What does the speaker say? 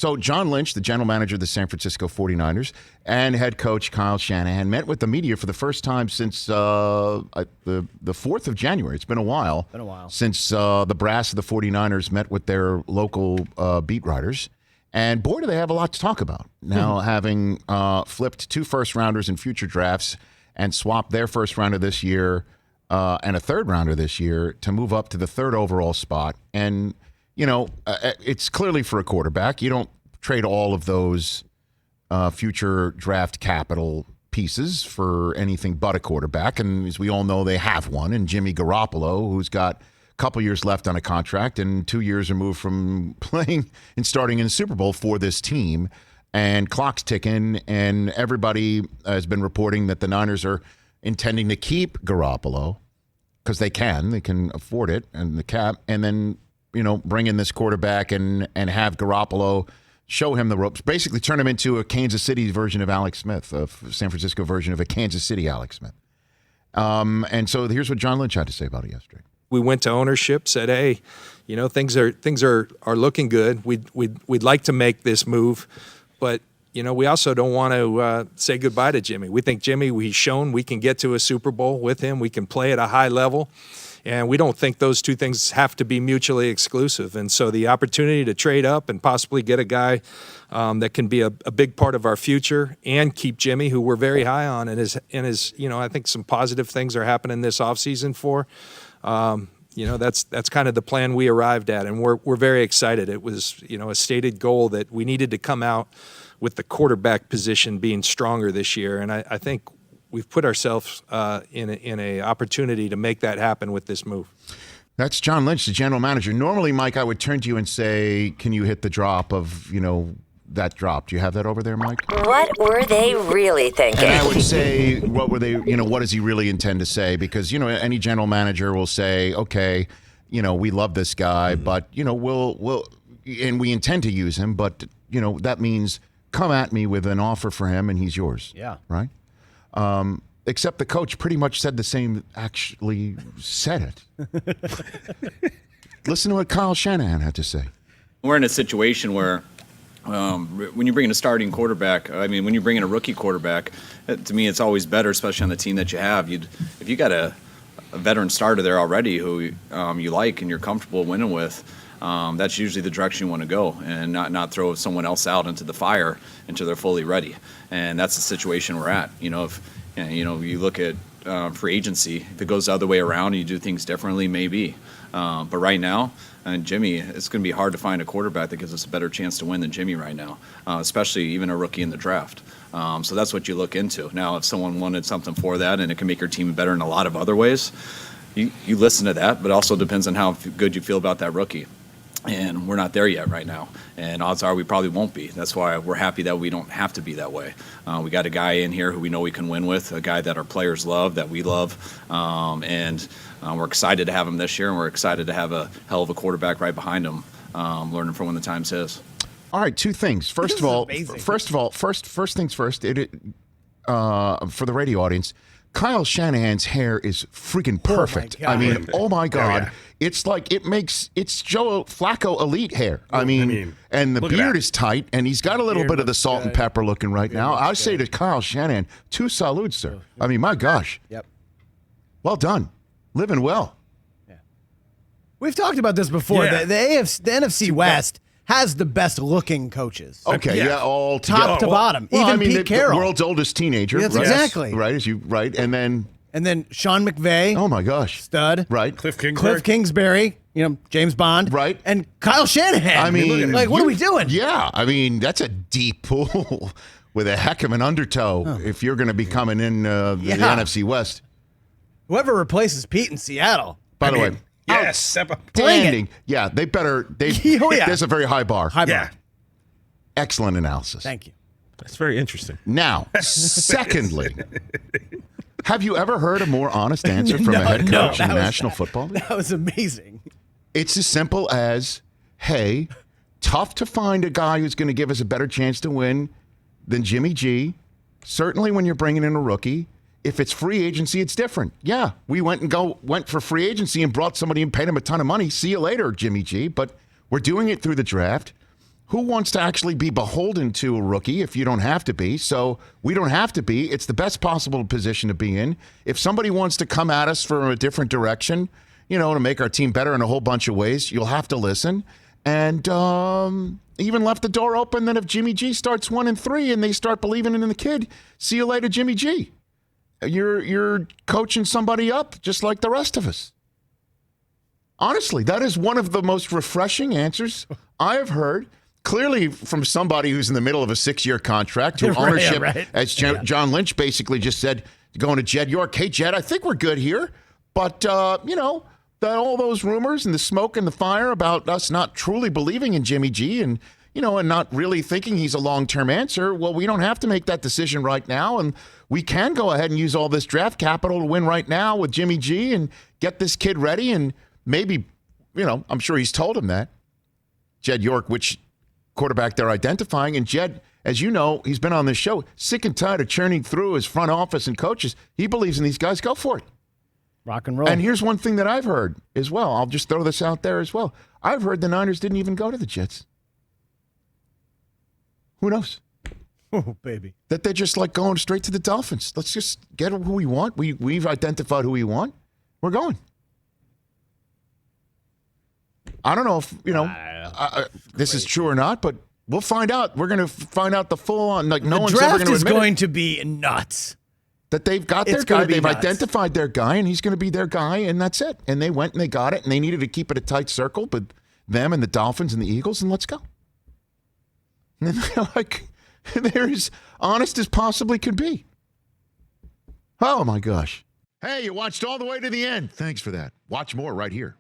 So John Lynch, the general manager of the San Francisco 49ers, and head coach Kyle Shanahan met with the media for the first time since the 4th of January. It's been a while. Since the brass of the 49ers met with their local beat writers. And boy, do they have a lot to talk about. Now, having flipped 2 first-rounders in future drafts and swapped their first rounder this year and a third rounder this year to move up to the 3rd overall spot. And it's clearly for a quarterback. You don't trade all of those future draft capital pieces for anything but a quarterback. And as we all know, they have one in Jimmy Garoppolo, who's got a couple years left on a contract and 2 years removed from playing and starting in the Super Bowl for this team. And clock's ticking, and everybody has been reporting that the Niners are intending to keep Garoppolo because they can afford it and the cap, and then bring in this quarterback and have Garoppolo show him the ropes, basically turn him into a Kansas City version of Alex Smith, a San Francisco version of a Kansas City Alex Smith. And so here's what John Lynch had to say about it yesterday. We went to ownership, said, "Hey, things are looking good. We'd like to make this move, but we also don't want to say goodbye to Jimmy. We think he's shown we can get to a Super Bowl with him. We can play at a high level." And we don't think those two things have to be mutually exclusive. And so the opportunity to trade up and possibly get a guy that can be a big part of our future and keep Jimmy, who we're very high on, and is I think some positive things are happening this offseason for. That's kind of the plan we arrived at, and we're very excited. It was a stated goal that we needed to come out with the quarterback position being stronger this year, and I think we've put ourselves in a opportunity to make that happen with this move. That's John Lynch, the general manager. Normally, Mike, I would turn to you and say, can you hit the drop of, that drop? Do you have that over there, Mike? What were they really thinking? And I would say, what were they, what does he really intend to say? Because, any general manager will say, okay, we love this guy, but, we'll and we intend to use him, but, that means come at me with an offer for him and he's yours. Yeah. Right? Except the coach pretty much said the same, actually said it. Listen to what Kyle Shanahan had to say. We're in a situation where when you bring in a starting quarterback, when you bring in a rookie quarterback, to me it's always better, especially on the team that you have. If you got a veteran starter there already who you like and you're comfortable winning with, that's usually the direction you want to go, and not throw someone else out into the fire until they're fully ready. And that's the situation we're at. If you look at free agency, if it goes the other way around and you do things differently, maybe. But right now, Jimmy, it's going to be hard to find a quarterback that gives us a better chance to win than Jimmy right now, especially even a rookie in the draft. So that's what you look into. Now, if someone wanted something for that and it can make your team better in a lot of other ways, you listen to that, but also depends on how good you feel about that rookie. And we're not there yet right now. And odds are we probably won't be. That's why we're happy that we don't have to be that way. We got a guy in here who we know we can win with, a guy that our players love, that we love. And we're excited to have him this year, and we're excited to have a hell of a quarterback right behind him, learning from when the time's his. All right, 2 things. First things first, for the radio audience, Kyle Shanahan's hair is freaking perfect. Oh my God. Yeah. It's like it's Joe Flacco elite hair. And the beard is tight, and he's got a little bit of the salt and pepper looking right now. I say to Kyle Shanahan, 2 salutes, sir. My gosh. Yep. Well done. Living well. Yeah. We've talked about this before. Yeah. The NFC West has the best looking coaches. Okay, all together. Top to bottom. Even Pete Carroll. The world's oldest teenager. That's right? exactly. Right. And then Sean McVay. Oh my gosh. Stud. Right. Cliff Kingsbury. James Bond. Right. And Kyle Shanahan. What are we doing? Yeah. that's a deep pool with a heck of an undertow if you're going to be coming in the NFC West. Whoever replaces Pete in Seattle. By the way. Yes. Outstanding. Yeah, they better. There's a very high bar. Yeah. Excellent analysis. Thank you. That's very interesting. Now, secondly, have you ever heard a more honest answer from a head coach in the National Football League? That was amazing. It's as simple as, hey, tough to find a guy who's going to give us a better chance to win than Jimmy G. Certainly when you're bringing in a rookie. If it's free agency, it's different. Yeah, we went for free agency and brought somebody and paid him a ton of money. See you later, Jimmy G. But we're doing it through the draft. who wants to actually be beholden to a rookie if you don't have to be? So we don't have to be. It's the best possible position to be in. If somebody wants to come at us from a different direction, to make our team better in a whole bunch of ways, you'll have to listen. And even left the door open that if Jimmy G starts 1-3 and they start believing in the kid, see you later, Jimmy G. You're coaching somebody up just like the rest of us. Honestly, that is one of the most refreshing answers I have heard. Clearly from somebody who's in the middle of a 6-year contract, who ownership, as John Lynch basically just said, going to Jed York, hey, Jed, I think we're good here. But, all those rumors and the smoke and the fire about us not truly believing in Jimmy G and not really thinking he's a long-term answer, well, we don't have to make that decision right now. And we can go ahead and use all this draft capital to win right now with Jimmy G and get this kid ready. And maybe, I'm sure he's told him that. Jed York, which quarterback they're identifying. And Jed, as you know, he's been on this show, sick and tired of churning through his front office and coaches. He believes in these guys. Go for it. Rock and roll. And here's one thing that I've heard as well. I'll just throw this out there as well. I've heard the Niners didn't even go to the Jets. Who knows? Oh, baby. That they're just like going straight to the Dolphins. Let's just get who we want. We've identified who we want. We're going. I don't know if, this is true or not, but we'll find out. We're going to find out the full on. Like, no one's ever going to admit the draft is going to be nuts. That they've got their guy. They've identified their guy, and he's going to be their guy, and that's it. And they went and they got it, and they needed to keep it a tight circle, but them and the Dolphins and the Eagles, and let's go. And they're as honest as possibly could be. Oh, my gosh. Hey, you watched all the way to the end. Thanks for that. Watch more right here.